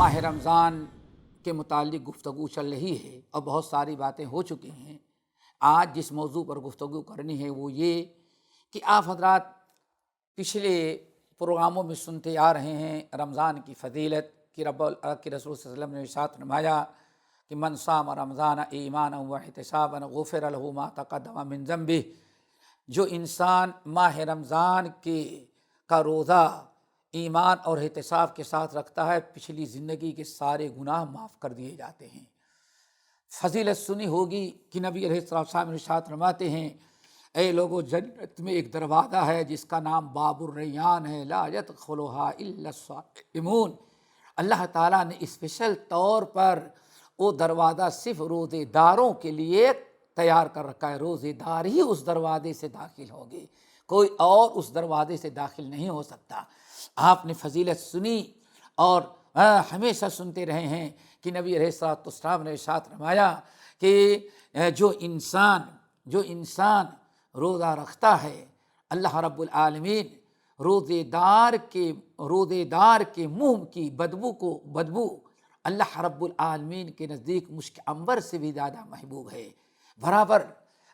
ماہ رمضان کے متعلق گفتگو چل رہی ہے اور بہت ساری باتیں ہو چکی ہیں۔ آج جس موضوع پر گفتگو کرنی ہے وہ یہ کہ آپ حضرات پچھلے پروگراموں میں سنتے آ رہے ہیں رمضان کی فضیلت کہ رب کی رسول صلی اللہ علیہ وسلم نے ارشاد فرمایا کہ من صام رمضان ایمانا واحتسابا غفر له ما تقدم من ذنبہ، جو انسان ماہ رمضان کا روزہ ایمان اور احتساب کے ساتھ رکھتا ہے پچھلی زندگی کے سارے گناہ معاف کر دیے جاتے ہیں۔ فضیلت سنی ہوگی کہ نبی علیہ السلام ارشاد فرماتے ہیں اے لوگو، جنت میں ایک دروازہ ہے جس کا نام باب الریان ہے، لا يدخلها الا الصائمون۔ اللہ تعالیٰ نے اسپیشل طور پر وہ دروازہ صرف روزے داروں کے لیے تیار کر رکھا ہے۔ روزے دار ہی اس دروازے سے داخل ہوں گے، کوئی اور اس دروازے سے داخل نہیں ہو سکتا۔ آپ نے فضیلت سنی اور ہمیشہ سنتے رہے ہیں کہ نبی علیہ السلام نے ارشاد فرمایا کہ جو انسان روزہ رکھتا ہے، اللہ رب العالمین روزے دار کے منہ کی بدبو اللہ رب العالمین کے نزدیک مشک عنبر سے بھی زیادہ محبوب ہے۔ برابر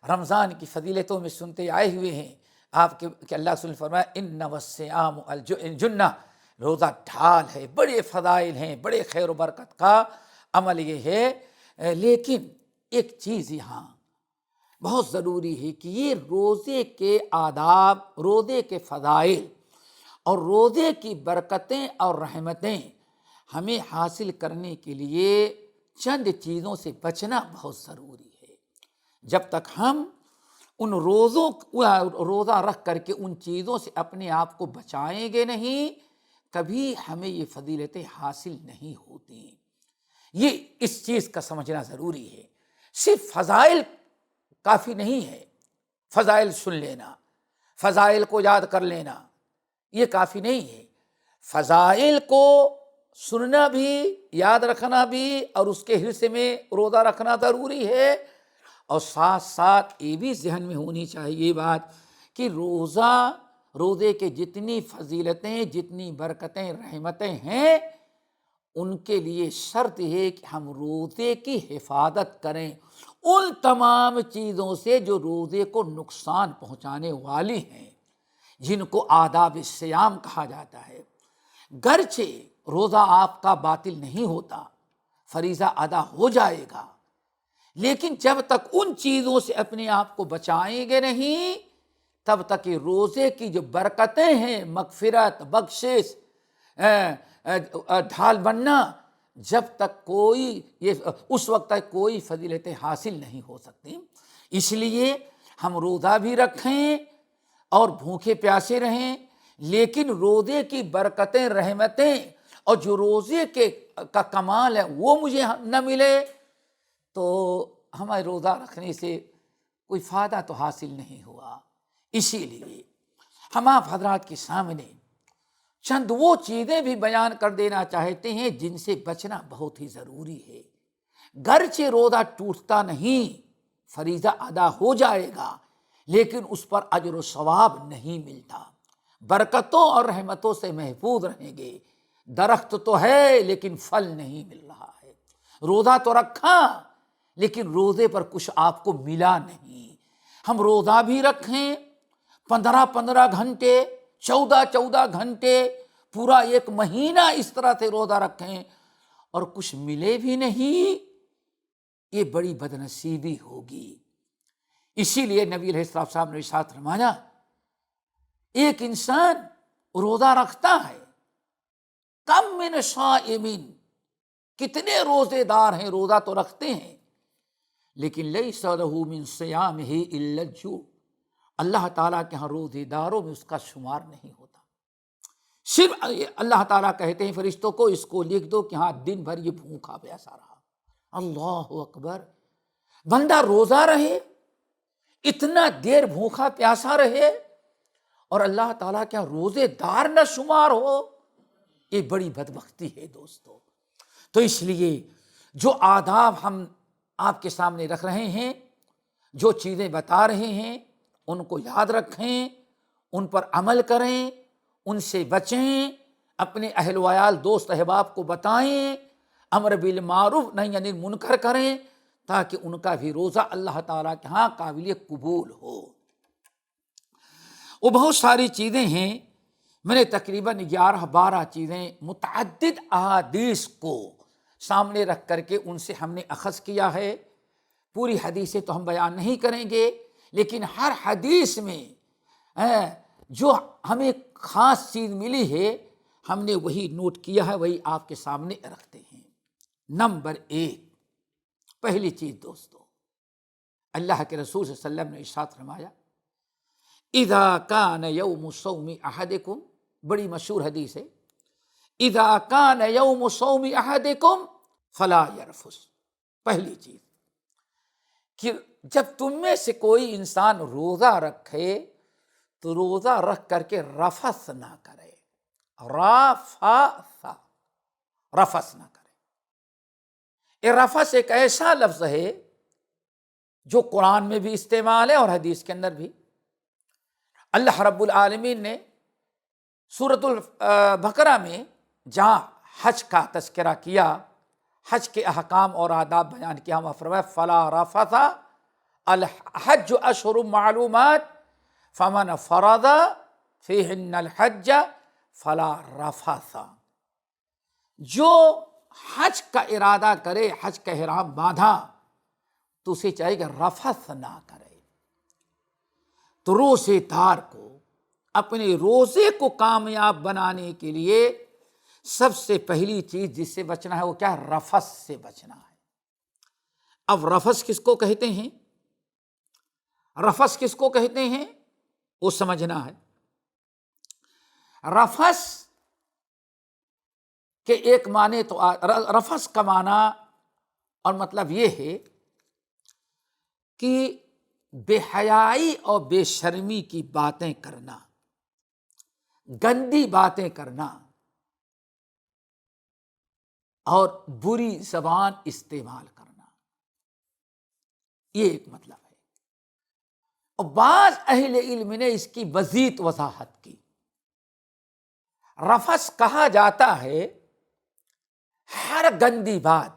رمضان کی فضیلتوں میں سنتے آئے ہوئے ہیں آپ کہ اللہ صلی اللہ علیہ وسلم فرمایا انما الصیام الجنہ، روزہ ڈھال ہے، بڑے فضائل ہیں، بڑے خیر و برکت کا عمل یہ ہے۔ لیکن ایک چیز یہاں بہت ضروری ہے کہ یہ روزے کے آداب، روزے کے فضائل اور روزے کی برکتیں اور رحمتیں ہمیں حاصل کرنے کے لیے چند چیزوں سے بچنا بہت ضروری ہے۔ جب تک ہم ان روزہ رکھ کر کے ان چیزوں سے اپنے آپ کو بچائیں گے نہیں، کبھی ہمیں یہ فضیلتیں حاصل نہیں ہوتی۔ یہ اس چیز کا سمجھنا ضروری ہے۔ صرف فضائل کافی نہیں ہے، فضائل سن لینا، فضائل کو یاد کر لینا یہ کافی نہیں ہے۔ فضائل کو سننا بھی، یاد رکھنا بھی اور اس کے حصے میں روزہ رکھنا ضروری ہے، اور ساتھ ساتھ یہ بھی ذہن میں ہونی چاہیے بات کہ روزے کے جتنی فضیلتیں، جتنی برکتیں، رحمتیں ہیں، ان کے لیے شرط ہے کہ ہم روزے کی حفاظت کریں ان تمام چیزوں سے جو روزے کو نقصان پہنچانے والی ہیں، جن کو آداب الصیام کہا جاتا ہے۔ گرچہ روزہ آپ کا باطل نہیں ہوتا، فریضہ ادا ہو جائے گا، لیکن جب تک ان چیزوں سے اپنے آپ کو بچائیں گے نہیں، تب تک یہ روزے کی جو برکتیں ہیں، مغفرت، بخشش، ڈھال بننا، جب تک اس وقت تک کوئی فضیلتیں حاصل نہیں ہو سکتی۔ اس لیے ہم روزہ بھی رکھیں اور بھوکے پیاسے رہیں، لیکن روزے کی برکتیں، رحمتیں اور جو روزے کا کمال ہے وہ مجھے نہ ملے تو ہمیں روزہ رکھنے سے کوئی فائدہ تو حاصل نہیں ہوا۔ اسی لیے ہم آپ حضرات کے سامنے چند وہ چیزیں بھی بیان کر دینا چاہتے ہیں جن سے بچنا بہت ہی ضروری ہے۔ گرچہ روزہ ٹوٹتا نہیں، فریضہ ادا ہو جائے گا، لیکن اس پر اجر و ثواب نہیں ملتا، برکتوں اور رحمتوں سے محفوظ رہیں گے۔ درخت تو ہے لیکن پھل نہیں مل رہا ہے، روزہ تو رکھا لیکن روزے پر کچھ آپ کو ملا نہیں۔ ہم روزہ بھی رکھیں 15 گھنٹے، 14 گھنٹے، پورا ایک مہینہ اس طرح سے روزہ رکھیں اور کچھ ملے بھی نہیں، یہ بڑی بدنصیبی ہوگی۔ اسی لیے نبی علیہ السلام نے ارشاد فرمایا ایک انسان روزہ رکھتا ہے، کم من صائمین، کتنے روزے دار ہیں، روزہ تو رکھتے ہیں، لیکن لیس لہ من صیامہ الا الجوع، اللہ تعالیٰ کے ہاں روزے داروں میں اس کا شمار نہیں ہوتا۔ صرف اللہ تعالیٰ کہتے ہیں فرشتوں کو اس کو لکھ دو کہ ہاں دن بھر یہ بھوکا پیاسا رہا۔ اللہ اکبر، بندہ روزہ رہے، اتنا دیر بھوکا پیاسا رہے اور اللہ تعالیٰ کے روزے دار نہ شمار ہو، یہ بڑی بدبختی ہے دوستو۔ تو اس لیے جو آداب ہم آپ کے سامنے رکھ رہے ہیں، جو چیزیں بتا رہے ہیں، ان کو یاد رکھیں، ان پر عمل کریں، ان سے بچیں اپنے اہل ویال دوست احباب کو بتائیں، امر بالمعروف نہی عن المنکر کریں، تاکہ ان کا بھی روزہ اللہ تعالیٰ کے ہاں قابل قبول ہو۔ وہ بہت ساری چیزیں ہیں، میں نے تقریباً 11-12 چیزیں متعدد احادیث کو سامنے رکھ کر کے ان سے ہم نے اخذ کیا ہے۔ پوری حدیثیں تو ہم بیان نہیں کریں گے، لیکن ہر حدیث میں جو ہمیں خاص چیز ملی ہے ہم نے وہی نوٹ کیا ہے، وہی آپ کے سامنے رکھتے ہیں۔ نمبر 1، پہلی چیز دوستو، اللہ کے رسول صلی اللہ علیہ وسلم نے ارشاد فرمایا اذا کان یوم صوم احدکم، بڑی مشہور حدیث ہے، اذا کان یوم صوم احدکم فلا یرفث۔ پہلی چیز کہ جب تم میں سے کوئی انسان روزہ رکھے تو روزہ رکھ کر کے رفث نہ کرے، رفث نہ کرے۔ یہ رفث ایک ایسا لفظ ہے جو قرآن میں بھی استعمال ہے اور حدیث کے اندر بھی۔ اللہ رب العالمین نے سورۃ البقرہ میں جہاں حج کا تذکرہ کیا، حج کے احکام اور آداب بیان کیا، ہم فرمایا فلا رفث، الحج اشہر معلومات فمن فرض فیہن الحج فلا رفث۔ جو حج کا ارادہ کرے، حج کا احرام باندھا، تو اسے چاہیے کہ رفث نہ کرے۔ تو روزے دار کو اپنے روزے کو کامیاب بنانے کے لیے سب سے پہلی چیز جس سے بچنا ہے وہ کیا ہے؟ رفث سے بچنا ہے۔ اب رفث کس کو کہتے ہیں؟ رفث کس کو کہتے ہیں وہ سمجھنا ہے۔ رفث کے ایک معنی تو رفث کا معنی اور مطلب یہ ہے کہ بے حیائی اور بے شرمی کی باتیں کرنا، گندی باتیں کرنا اور بری زبان استعمال کرنا، یہ ایک مطلب ہے۔ اور بعض اہل علم نے اس کی مزید وضاحت کی۔ رفث کہا جاتا ہے ہر گندی بات،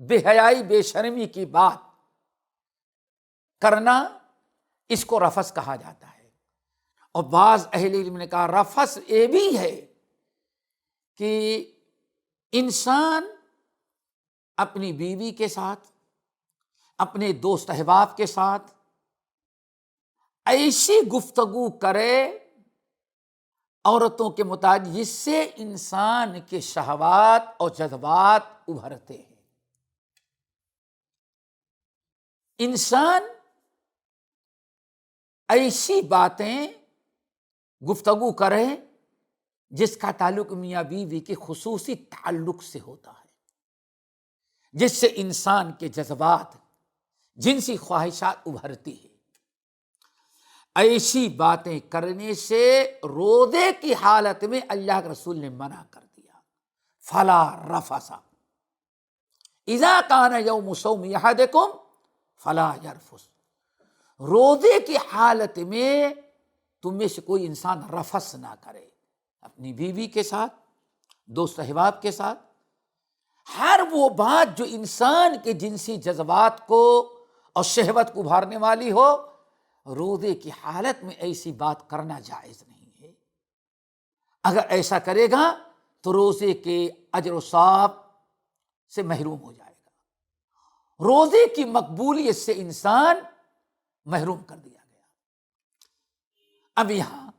بے حیائی بے شرمی کی بات کرنا، اس کو رفث کہا جاتا ہے۔ اور بعض اہل علم نے کہا رفث یہ بھی ہے کہ انسان اپنی بیوی کے ساتھ، اپنے دوست احباب کے ساتھ ایسی گفتگو کرے عورتوں کے متعلق جس سے انسان کے شہوات اور جذبات ابھرتے ہیں۔ انسان ایسی باتیں گفتگو کرے جس کا تعلق میاں بیوی کے خصوصی تعلق سے ہوتا ہے، جس سے انسان کے جذبات، جنسی خواہشات ابھرتی ہے۔ ایسی باتیں کرنے سے روزے کی حالت میں اللہ کے رسول نے منع کر دیا، فلا رفث اذا کان یوم صوم احدکم فلا یرفث۔ روزے کی حالت میں تم میں سے کوئی انسان رفث نہ کرے، اپنی بیوی کے ساتھ، دوست احباب کے ساتھ، ہر وہ بات جو انسان کے جنسی جذبات کو اور شہوت کو ابھارنے والی ہو، روزے کی حالت میں ایسی بات کرنا جائز نہیں ہے۔ اگر ایسا کرے گا تو روزے کے اجر و ثواب سے محروم ہو جائے گا، روزے کی مقبولیت سے انسان محروم کر دیا گیا۔ اب یہاں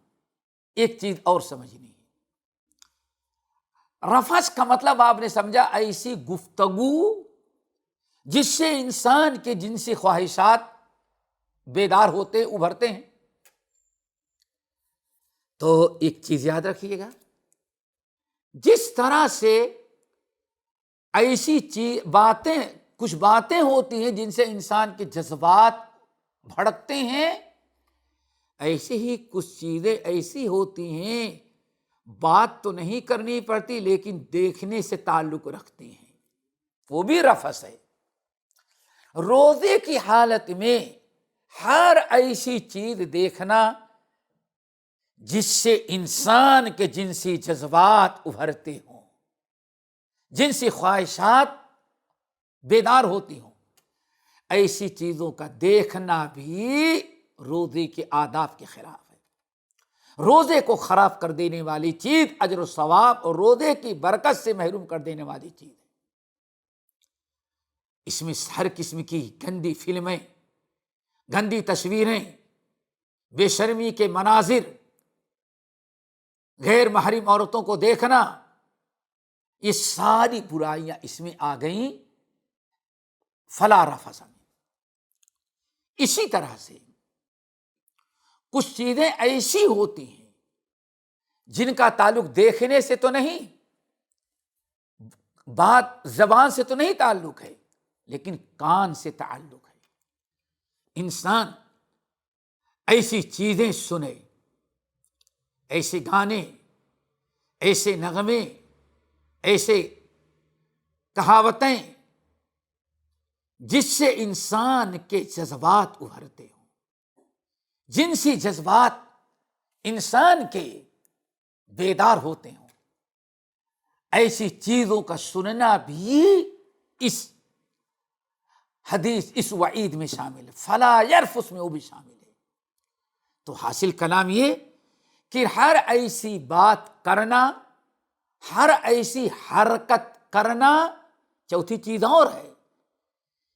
ایک چیز اور سمجھنی ہے۔ رفث کا مطلب آپ نے سمجھا ایسی گفتگو جس سے انسان کے جنسی خواہشات بیدار ہوتے، ابھرتے ہیں۔ تو ایک چیز یاد رکھیے گا، جس طرح سے ایسی باتیں، کچھ باتیں ہوتی ہیں جن سے انسان کے جذبات بھڑکتے ہیں، ایسے ہی کچھ چیزیں ایسی ہوتی ہیں بات تو نہیں کرنی پڑتی لیکن دیکھنے سے تعلق رکھتی ہیں، وہ بھی رفث ہے۔ روزے کی حالت میں ہر ایسی چیز دیکھنا جس سے انسان کے جنسی جذبات ابھرتے ہوں، جنسی خواہشات بیدار ہوتی ہوں، ایسی چیزوں کا دیکھنا بھی روزے کے آداب کے خلاف ہے۔ روزے کو خراب کر دینے والی چیز، اجر و ثواب اور روزے کی برکت سے محروم کر دینے والی چیز ہے۔ اس میں ہر قسم کی گندی فلمیں، گندی تصویریں، بے شرمی کے مناظر، غیر محرم عورتوں کو دیکھنا، یہ ساری برائیاں اس میں آ گئیں فلا رفث میں۔ اسی طرح سے کچھ چیزیں ایسی ہوتی ہیں جن کا تعلق دیکھنے سے تو نہیں، بات زبان سے تو نہیں تعلق ہے، لیکن کان سے تعلق ہے۔ انسان ایسی چیزیں سنے، ایسے گانے، ایسے نغمے، ایسے کہاوتیں جس سے انسان کے جذبات ابھرتے ہوں، جنسی جذبات انسان کے بیدار ہوتے ہوں، ایسی چیزوں کا سننا بھی اس حدیث، اس وعید میں شامل ہے۔ فلا یرفث میں وہ بھی شامل ہے۔ تو حاصل کلام یہ کہ ہر ایسی بات کرنا، ہر ایسی حرکت کرنا، چوتھی چیز اور ہے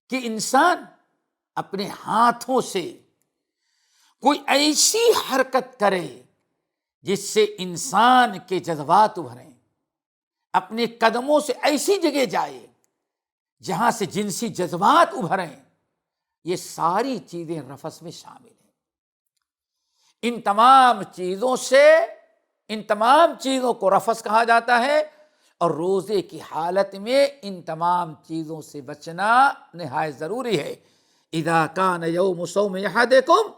کہ انسان اپنے ہاتھوں سے کوئی ایسی حرکت کرے جس سے انسان کے جذبات ابھریں، اپنے قدموں سے ایسی جگہ جائے جہاں سے جنسی جذبات ابھریں، یہ ساری چیزیں رفث میں شامل ہیں۔ ان تمام چیزوں کو رفث کہا جاتا ہے، اور روزے کی حالت میں ان تمام چیزوں سے بچنا نہایت ضروری ہے۔ اذا کان یوم صوم احدکم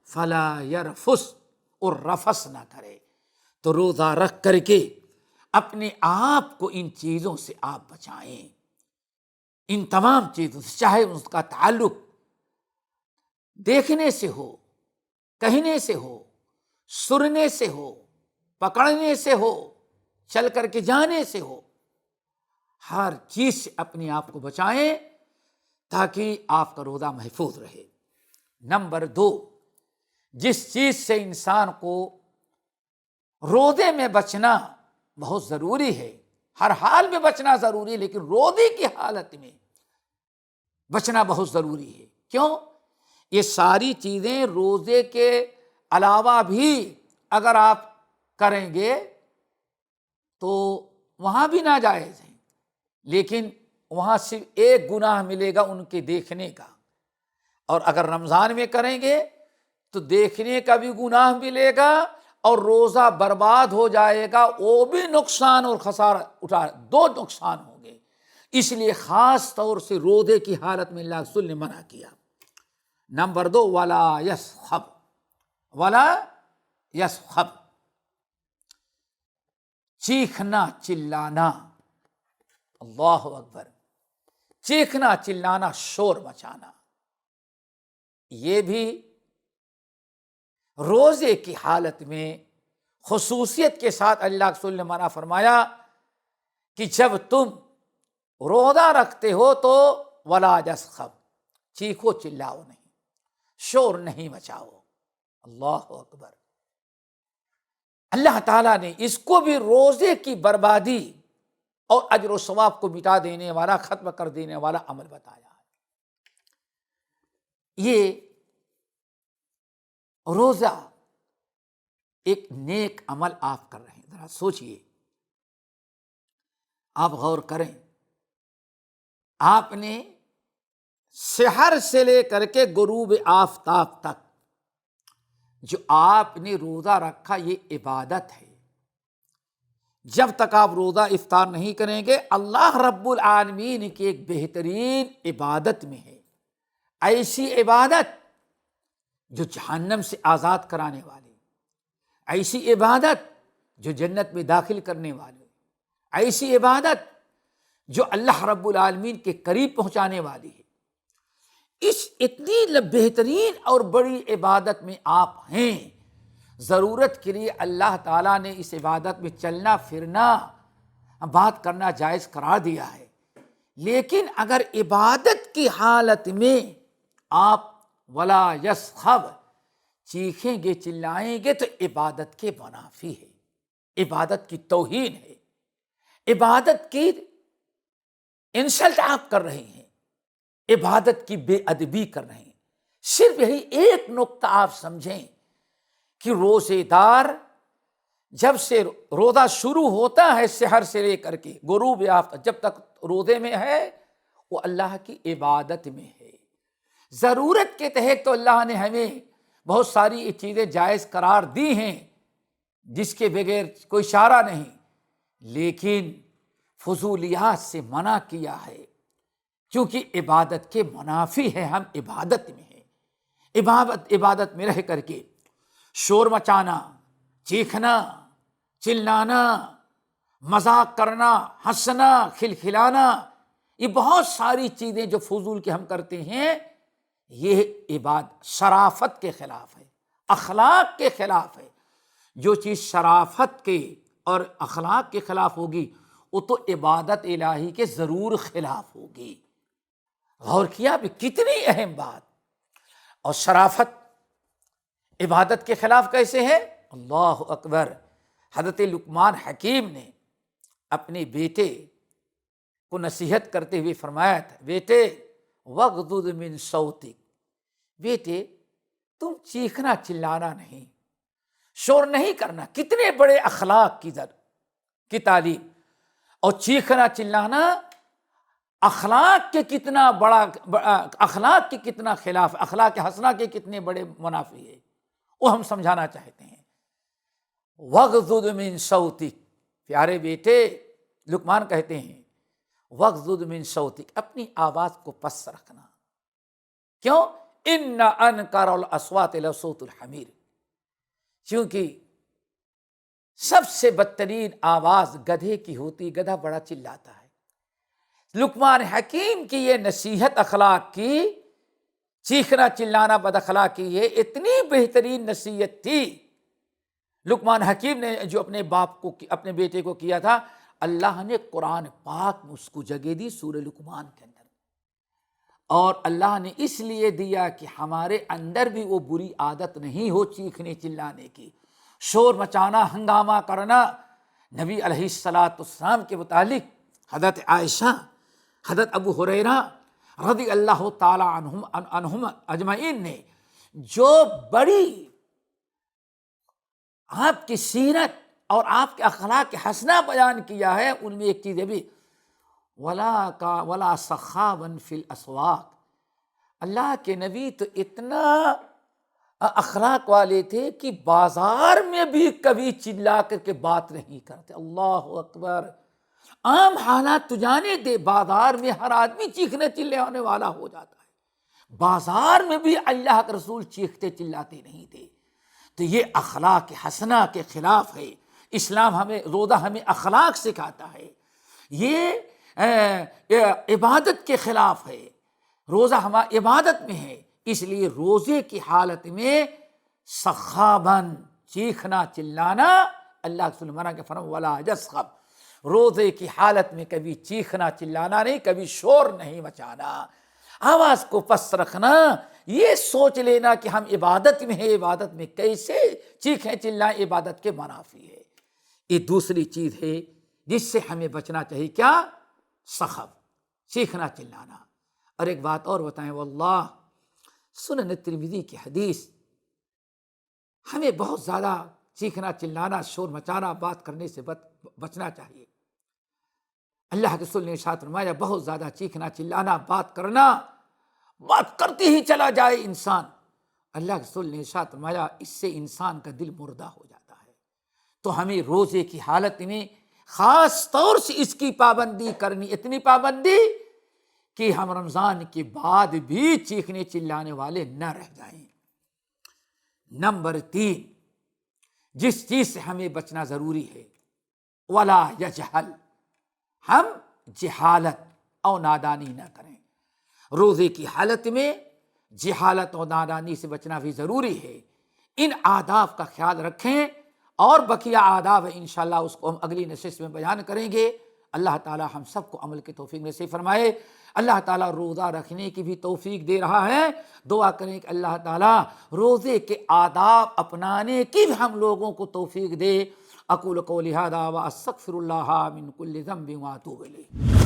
فلا یرفث، اور رفث نہ کرے۔ تو روزہ رکھ کر کے اپنے آپ کو ان چیزوں سے آپ بچائیں، ان تمام چیزوں سے، چاہے اس کا تعلق دیکھنے سے ہو، کہنے سے ہو، سننے سے ہو، پکڑنے سے ہو، چل کر کے جانے سے ہو، ہر چیز سے اپنے آپ کو بچائیں تاکہ آپ کا روزہ محفوظ رہے۔ نمبر 2، جس چیز سے انسان کو روزے میں بچنا بہت ضروری ہے، ہر حال میں بچنا ضروری ہے، لیکن روزے کی حالت میں بچنا بہت ضروری ہے۔ کیوں؟ یہ ساری چیزیں روزے کے علاوہ بھی اگر آپ کریں گے تو وہاں بھی ناجائز ہیں، لیکن وہاں صرف ایک گناہ ملے گا ان کے دیکھنے کا، اور اگر رمضان میں کریں گے تو دیکھنے کا بھی گناہ ملے گا اور روزہ برباد ہو جائے گا، وہ بھی نقصان اور خسارہ دو نقصان ہوں گے۔ اس لیے خاص طور سے روزے کی حالت میں اللہ رسول نے منع کیا۔ نمبر 2، ولا یسخب، چیخنا چلانا، اللہ اکبر، چیخنا چلانا، شور مچانا، یہ بھی روزے کی حالت میں خصوصیت کے ساتھ اللہ کے رسول نے منع فرمایا کہ جب تم روزہ رکھتے ہو تو ولا یسخب، چیخو چلاؤ نہیں، شور نہیں مچاؤ۔ اللہ اکبر۔ اللہ تعالیٰ نے اس کو بھی روزے کی بربادی اور اجر و ثواب کو مٹا دینے والا، ختم کر دینے والا عمل بتایا ہے۔ یہ روزہ ایک نیک عمل آپ کر رہے ہیں، ذرا سوچئے، آپ غور کریں، آپ نے سحر سے لے کر کے غروب آفتاب تک جو آپ نے روزہ رکھا، یہ عبادت ہے۔ جب تک آپ روزہ افطار نہیں کریں گے، اللہ رب العالمین کی ایک بہترین عبادت میں ہے، ایسی عبادت جو جہنم سے آزاد کرانے والی، ایسی عبادت جو جنت میں داخل کرنے والی، ایسی عبادت جو اللہ رب العالمین کے قریب پہنچانے والی ہے۔ اس اتنی بہترین اور بڑی عبادت میں آپ ہیں ضرورت کے لیے اللہ تعالیٰ نے اس عبادت میں چلنا پھرنا بات کرنا جائز قرار دیا ہے، لیکن اگر عبادت کی حالت میں آپ ولا یسخب چیخیں گے چلائیں گے تو عبادت کے منافی ہے، عبادت کی توہین ہے، عبادت کی انسلٹ آپ کر رہے ہیں، عبادت کی بے ادبی کر رہے ہیں۔ صرف یہی ایک نقطہ آپ سمجھیں کہ روزے دار جب سے روزہ شروع ہوتا ہے سحر سے لے کر کے غروب آفتاب جب تک روزے میں ہے وہ اللہ کی عبادت میں ہے۔ ضرورت کے تحت تو اللہ نے ہمیں بہت ساری چیزیں جائز قرار دی ہیں جس کے بغیر کوئی چارہ نہیں، لیکن فضولیات سے منع کیا ہے کیونکہ عبادت کے منافی ہے۔ ہم عبادت میں ہیں، عبادت میں رہ کر کے شور مچانا، چیخنا، چلانا، مذاق کرنا، ہنسنا، کھلکھلانا، یہ بہت ساری چیزیں جو فضول کے ہم کرتے ہیں، یہ شرافت کے خلاف ہے، اخلاق کے خلاف ہے۔ جو چیز شرافت کے اور اخلاق کے خلاف ہوگی وہ تو عبادت الہی کے ضرور خلاف ہوگی۔ غور کیا بھی کتنی اہم بات۔ اور شرافت عبادت کے خلاف کیسے ہے؟ اللہ اکبر۔ حضرت لقمان حکیم نے اپنے بیٹے کو نصیحت کرتے ہوئے فرمایا تھا، بیٹے وغضض من صوتک، بیٹے تم چیخنا چلانا نہیں، شور نہیں کرنا۔ کتنے بڑے اخلاق کی تعلیم، اور چیخنا چلانا اخلاق کے کتنا بڑا اخلاق کے کتنا خلاف، اخلاق حسنہ کے کتنے بڑے منافی ہے، وہ ہم سمجھانا چاہتے ہیں۔ وغضض من صوتک، پیارے بیٹے لقمان کہتے ہیں وغضض من صوتک، اپنی آواز کو پست رکھنا۔ کیوں؟ ان انکر الاصوات لصوت الحمیر، کیونکہ سب سے بدترین آواز گدھے کی ہوتی، گدھا بڑا چلاتا ہے۔ لقمان حکیم کی یہ نصیحت اخلاق کی، چیخنا چلانا بد اخلاقی، یہ اتنی بہترین نصیحت تھی لقمان حکیم نے جو اپنے باپ کو، اپنے بیٹے کو کیا تھا۔ اللہ نے قرآن پاک میں اس کو جگہ دی سورہ لقمان کے اندر، اور اللہ نے اس لیے دیا کہ ہمارے اندر بھی وہ بری عادت نہیں ہو چیخنے چلانے کی، شور مچانا، ہنگامہ کرنا۔ نبی علیہ الصلاۃ والسلام کے متعلق حضرت عائشہ، حضرت ابو ہریرہ رضی اللہ تعالی عنہم اجمعین نے جو بڑی آپ کی سیرت اور آپ کے اخلاق حسنہ بیان کیا ہے، ان میں ایک چیز ہے بھی ولا سخابا فی الاسواق، اللہ کے نبی تو اتنا اخلاق والے تھے کہ بازار میں بھی کبھی چلا کر کے بات نہیں کرتے۔ اللہ اکبر۔ عام حالات تو جانے دے، بازار میں ہر آدمی چیخنے چلانے والا ہو جاتا ہے، بازار میں بھی اللہ کے رسول چیختے چلاتے نہیں تھے۔ تو یہ اخلاق حسنہ کے خلاف ہے۔ اسلام ہمیں روزہ ہمیں اخلاق سکھاتا ہے، یہ عبادت کے خلاف ہے۔ روزہ ہمارا عبادت میں ہے، اس لیے روزے کی حالت میں سخابن چیخنا چلانا اللہ کے رسول منع کے فرمان ولا یسخب، روزے کی حالت میں کبھی چیخنا چلانا نہیں، کبھی شور نہیں مچانا، آواز کو پست رکھنا۔ یہ سوچ لینا کہ ہم عبادت میں ہیں، عبادت میں کیسے چیخیں چلائیں، عبادت کے منافی ہے۔ یہ دوسری چیز ہے جس سے ہمیں بچنا چاہیے، کیا؟ سخب، چیخنا چلانا۔ اور ایک بات اور بتائیں، واللہ سنن ترمذی کی حدیث، ہمیں بہت زیادہ چیخنا چلانا، شور مچانا، بات کرنے سے بچنا چاہیے۔ اللہ کے رسول نے ارشاد فرمایا بہت زیادہ چیخنا چلانا، بات کرنا، بات کرتے ہی چلا جائے انسان، اللہ کے رسول نے ارشاد فرمایا اس سے انسان کا دل مردہ ہو جاتا ہے۔ تو ہمیں روزے کی حالت میں خاص طور سے اس کی پابندی کرنی، اتنی پابندی کہ ہم رمضان کے بعد بھی چیخنے چلانے والے نہ رہ جائیں۔ نمبر 3، جس چیز سے ہمیں بچنا ضروری ہے، ولا یجہل، ہم جہالت اور نادانی نہ کریں۔ روزے کی حالت میں جہالت اور نادانی سے بچنا بھی ضروری ہے۔ ان آداب کا خیال رکھیں، اور بقیہ آداب ہے انشاءاللہ اس کو ہم اگلی نشست میں بیان کریں گے۔ اللہ تعالی ہم سب کو عمل کی توفیق نصیب فرمائے۔ اللہ تعالیٰ روزہ رکھنے کی بھی توفیق دے رہا ہے، دعا کریں کہ اللہ تعالیٰ روزے کے آداب اپنانے کی بھی ہم لوگوں کو توفیق دے۔ اقول قولی ھذا واستغفر اللہ من کل ذنب واتوب الیہ۔